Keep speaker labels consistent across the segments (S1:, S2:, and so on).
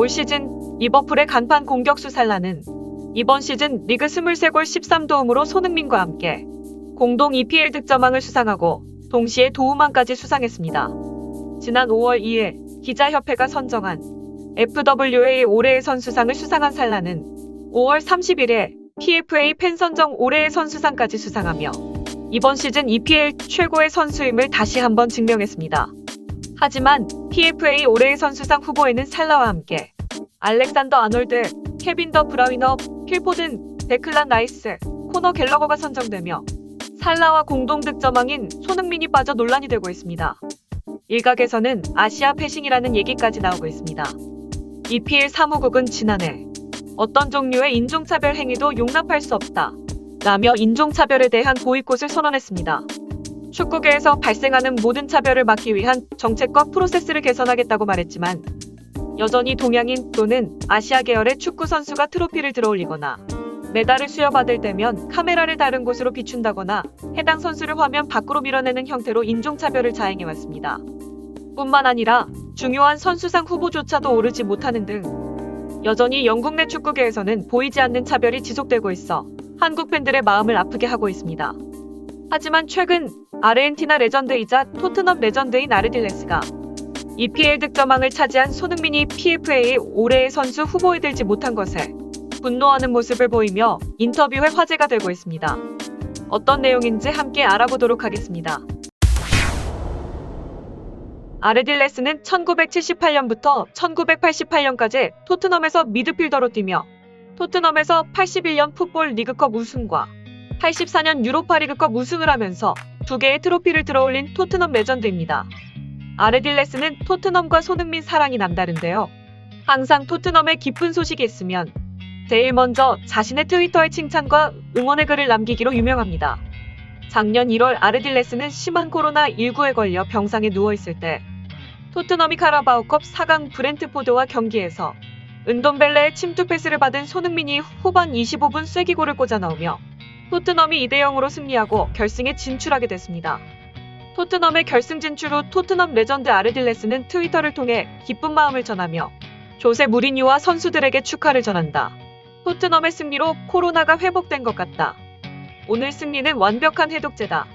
S1: 올 시즌 리버풀의 간판 공격수 살라는 이번 시즌 리그 23골 13도움으로 손흥민과 함께 공동 EPL 득점왕을 수상하고 동시에 도움왕까지 수상했습니다. 지난 5월 2일 기자협회가 선정한 FWA 올해의 선수상을 수상한 살라는 5월 30일에 PFA 팬선정 올해의 선수상까지 수상하며 이번 시즌 EPL 최고의 선수임을 다시 한번 증명했습니다. 하지만 PFA 올해의 선수상 후보에는 살라와 함께 알렉산더 아놀드, 케빈 더 브라위너, 필포든, 데클란 라이스, 코너 갤러거가 선정되며 살라와 공동 득점왕인 손흥민이 빠져 논란이 되고 있습니다. 일각에서는 아시아 패싱이라는 얘기까지 나오고 있습니다. EPL 사무국은 지난해 어떤 종류의 인종차별 행위도 용납할 수 없다 라며 인종차별에 대한 보이콧을 선언했습니다. 축구계에서 발생하는 모든 차별을 막기 위한 정책과 프로세스를 개선하겠다고 말했지만 여전히 동양인 또는 아시아 계열의 축구 선수가 트로피를 들어올리거나 메달을 수여받을 때면 카메라를 다른 곳으로 비춘다거나 해당 선수를 화면 밖으로 밀어내는 형태로 인종차별을 자행해왔습니다. 뿐만 아니라 중요한 선수상 후보조차도 오르지 못하는 등 여전히 영국 내 축구계에서는 보이지 않는 차별이 지속되고 있어 한국 팬들의 마음을 아프게 하고 있습니다. 하지만 최근 아르헨티나 레전드이자 토트넘 레전드인 아르딜레스가 EPL 득점왕을 차지한 손흥민이 PFA 올해의 선수 후보에 들지 못한 것에 분노하는 모습을 보이며 인터뷰에 화제가 되고 있습니다. 어떤 내용인지 함께 알아보도록 하겠습니다. 아르딜레스는 1978년부터 1988년까지 토트넘에서 미드필더로 뛰며 토트넘에서 81년 풋볼 리그컵 우승과 84년 유로파리그컵 우승을 하면서 2개의 트로피를 들어올린 토트넘 레전드입니다. 아르딜레스는 토트넘과 손흥민 사랑이 남다른데요. 항상 토트넘에 기쁜 소식이 있으면 제일 먼저 자신의 트위터에 칭찬과 응원의 글을 남기기로 유명합니다. 작년 1월 아르딜레스는 심한 코로나19에 걸려 병상에 누워있을 때 토트넘이 카라바오컵 4강 브렌트포드와 경기에서 은돔벨레의 침투 패스를 받은 손흥민이 후반 25분 쐐기골을 꽂아 넣으며 토트넘이 2대0으로 승리하고 결승에 진출하게 됐습니다. 토트넘의 결승 진출 후 토트넘 레전드 아르딜레스는 트위터를 통해 기쁜 마음을 전하며 조세 무리뉴와 선수들에게 축하를 전한다. 토트넘의 승리로 코로나가 회복된 것 같다. 오늘 승리는 완벽한 해독제다.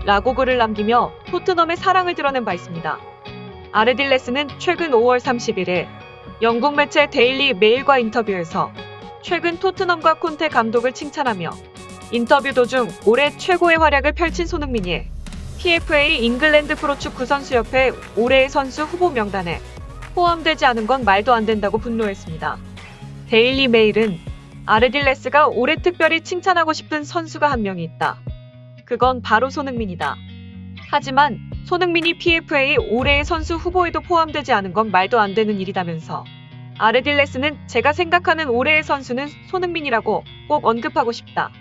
S1: 라고 글을 남기며 토트넘의 사랑을 드러낸 바 있습니다. 아르딜레스는 최근 5월 31일 영국 매체 데일리 메일과 인터뷰에서 최근 토트넘과 콘테 감독을 칭찬하며 인터뷰 도중 올해 최고의 활약을 펼친 손흥민이 PFA 잉글랜드 프로축구 선수협회 올해의 선수 후보 명단에 포함되지 않은 건 말도 안 된다고 분노했습니다. 데일리 메일은 아르딜레스가 올해 특별히 칭찬하고 싶은 선수가 한 명이 있다. 그건 바로 손흥민이다. 하지만 손흥민이 PFA 올해의 선수 후보에도 포함되지 않은 건 말도 안 되는 일이다면서 아르딜레스는 제가 생각하는 올해의 선수는 손흥민이라고 꼭 언급하고 싶다.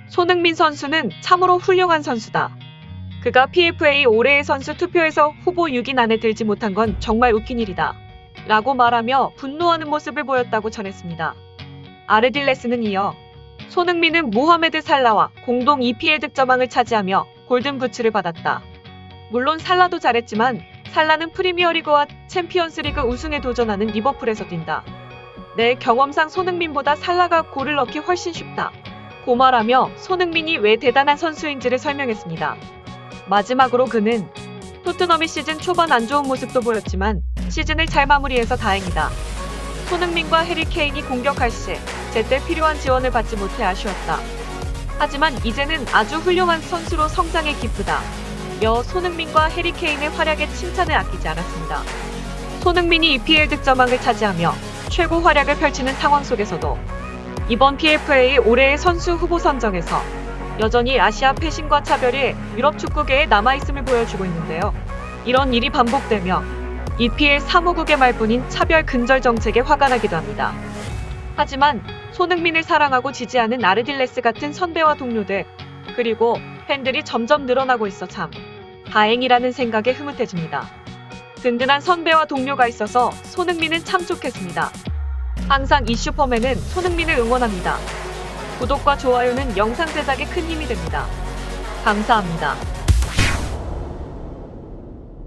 S1: 손흥민 선수는 참으로 훌륭한 선수다. 그가 PFA 올해의 선수 투표에서 후보 6인 안에 들지 못한 건 정말 웃긴 일이다. 라고 말하며 분노하는 모습을 보였다고 전했습니다. 아르딜레스는 이어 손흥민은 모하메드 살라와 공동 EPL 득점왕을 차지하며 골든부츠를 받았다. 물론 살라도 잘했지만 살라는 프리미어리그와 챔피언스리그 우승에 도전하는 리버풀에서 뛴다. 내 경험상 손흥민보다 살라가 골을 넣기 훨씬 쉽다. 고 말하며 손흥민이 왜 대단한 선수인지를 설명했습니다. 마지막으로 그는 토트넘이 시즌 초반 안 좋은 모습도 보였지만 시즌을 잘 마무리해서 다행이다. 손흥민과 해리 케인이 공격할 시 제때 필요한 지원을 받지 못해 아쉬웠다. 하지만 이제는 아주 훌륭한 선수로 성장해 기쁘다. 며 손흥민과 해리 케인의 활약에 칭찬을 아끼지 않았습니다. 손흥민이 EPL 득점왕을 차지하며 최고 활약을 펼치는 상황 속에서도 이번 PFA 올해의 선수 후보 선정에서 여전히 아시아 패싱과 차별이 유럽 축구계에 남아있음을 보여주고 있는데요. 이런 일이 반복되며 EPL 사무국의 말뿐인 차별 근절 정책에 화가 나기도 합니다. 하지만 손흥민을 사랑하고 지지하는 아르딜레스 같은 선배와 동료들 그리고 팬들이 점점 늘어나고 있어 참 다행이라는 생각에 흐뭇해집니다. 든든한 선배와 동료가 있어서 손흥민은 참 좋겠습니다. 항상 이 슈퍼맨은 손흥민을 응원합니다. 구독과 좋아요는 영상 제작에 큰 힘이 됩니다. 감사합니다.